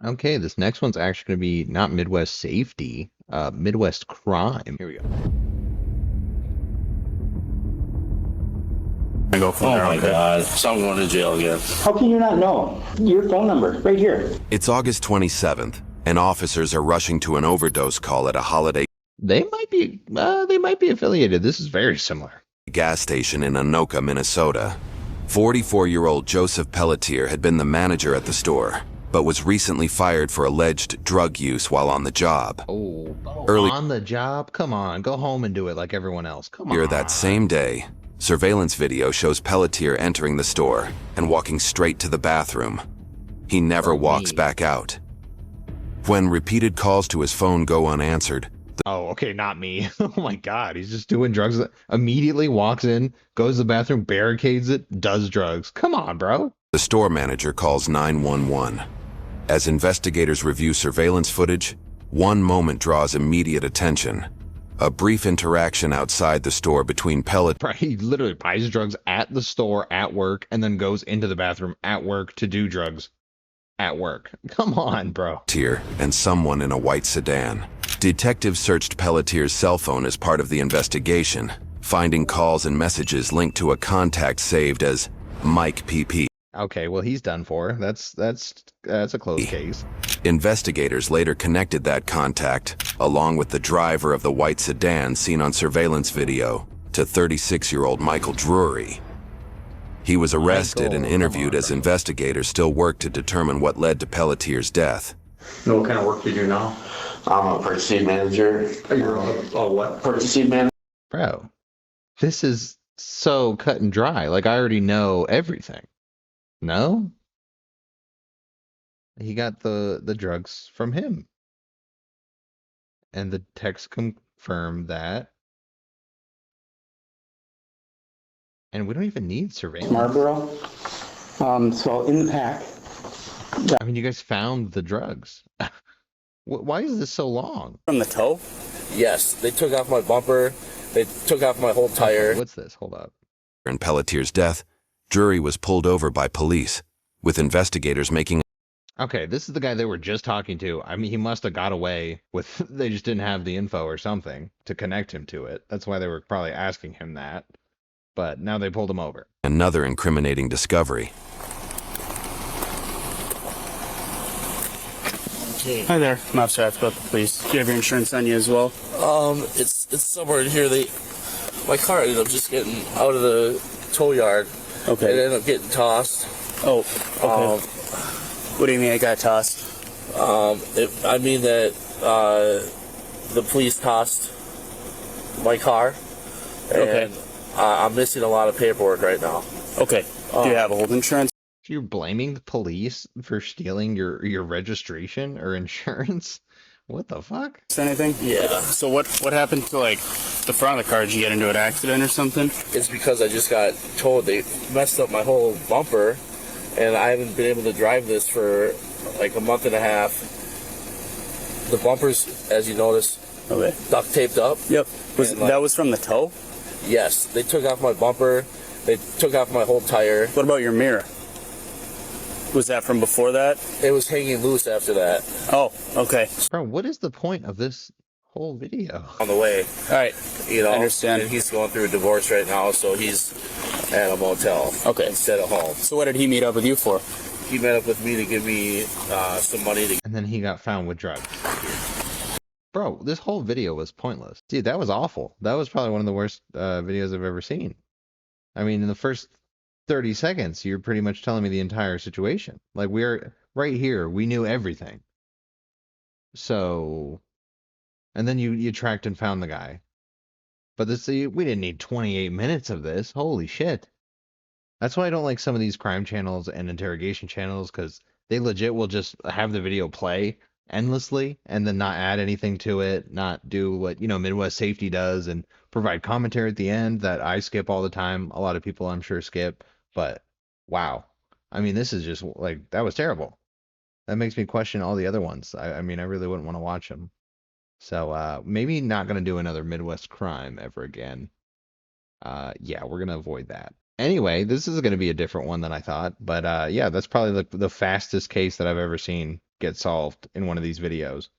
Okay, this next one's actually going to be not Midwest safety, Midwest crime. Here we go. Oh my God, so I'm going to jail again. How can you not know? Your phone number, right here. It's August 27th, and officers are rushing to an overdose call at a holiday They might be affiliated. This is very similar. gas station in Anoka, Minnesota. 44-year-old Joseph Pelletier had been the manager at the store, but was recently fired for alleged drug use while on the job. Oh, Early on the job? Come on, go home and do it like everyone else. Come on. that same day, surveillance video shows Pelletier entering the store and walking straight to the bathroom. He never walks back out. When repeated calls to his phone go unanswered, Oh, okay, not me. Oh my God, he's just doing drugs. Immediately walks in, goes to the bathroom, barricades it, does drugs. Come on, bro. the store manager calls 911. As investigators review surveillance footage, one moment draws immediate attention. A brief interaction outside the store between He literally buys drugs at the store at work and then goes into the bathroom at work to do drugs at work. Come on, bro. Pelletier and someone in a white sedan. Detectives searched Pelletier's cell phone as part of the investigation, finding calls and messages linked to a contact saved as Mike PP. Okay, well, he's done for. That's a closed case. Investigators later connected that contact, along with the driver of the white sedan seen on surveillance video, to 36-year-old Michael Drury. He was arrested and interviewed as investigators still worked to determine what led to Pelletier's death. You know what kind of work you do now? I'm a purchasing manager. You're a what? Purchasing manager. Bro, this is so cut and dry. Like, I already know everything. No? He got the drugs from him. And the text confirmed that. And we don't even need surveillance. Marlboro. So in the pack. I mean, you guys found the drugs. Why is this so long? From the toe? Yes, they took off my bumper. They took off my whole tire. What's this? Hold up. In Pelletier's death, Drury was pulled over by police, with investigators making. Okay, this is the guy they were just talking to. I mean, he must have got away with, they just didn't have the info or something to connect him to it. That's why they were probably asking him that. But now they pulled him over. Another incriminating discovery. Hi there, I'm Officer Ask about the police. Do you have your insurance on you as well? It's somewhere in here. My car ended up just getting out of the tow yard. Okay. It ended up getting tossed. Oh, okay. What do you mean it got tossed? I mean that the police tossed my car, and Okay. I'm missing a lot of paperwork right now. Okay. Do you have old insurance? So you're blaming the police for stealing your registration or insurance? What the fuck? Anything? Yeah. So what happened to like the front of the car? Did you get into an accident or something? It's because I just got told they messed up my whole bumper, and I haven't been able to drive this for like a month and a half. The bumpers, as you notice, Okay. duct taped up. Yep. And, That was from the toe? Yes, they took off my bumper. They took off my whole tire. What about your mirror? Was that from before that? It was hanging loose after that. Oh, okay. Bro, what is the point of this whole video? On the way, All right. you know. I understand. And he's going through a divorce right now, so he's at a motel. Okay. Instead of home. So what did he meet up with you for? He met up with me to give me some money to. And then he got found with drugs. Bro, this whole video was pointless. Dude, that was awful. That was probably one of the worst videos I've ever seen. I mean, in the first 30 seconds, you're pretty much telling me the entire situation. Like, we're right here. We knew everything. So, and then you tracked and found the guy. But we didn't need 28 minutes of this. Holy shit. That's why I don't like some of these crime channels and interrogation channels, because they legit will just have the video play endlessly and then not add anything to it, not do what, Midwest Safety does and provide commentary at the end that I skip all the time. A lot of people I'm sure skip, but wow. I mean, this is just like, that was terrible. That makes me question all the other ones. I mean, I really wouldn't want to watch them. So maybe not going to do another Midwest crime ever again. Yeah, we're going to avoid that. Anyway, this is going to be a different one than I thought, but yeah, that's probably the fastest case that I've ever seen get solved in one of these videos.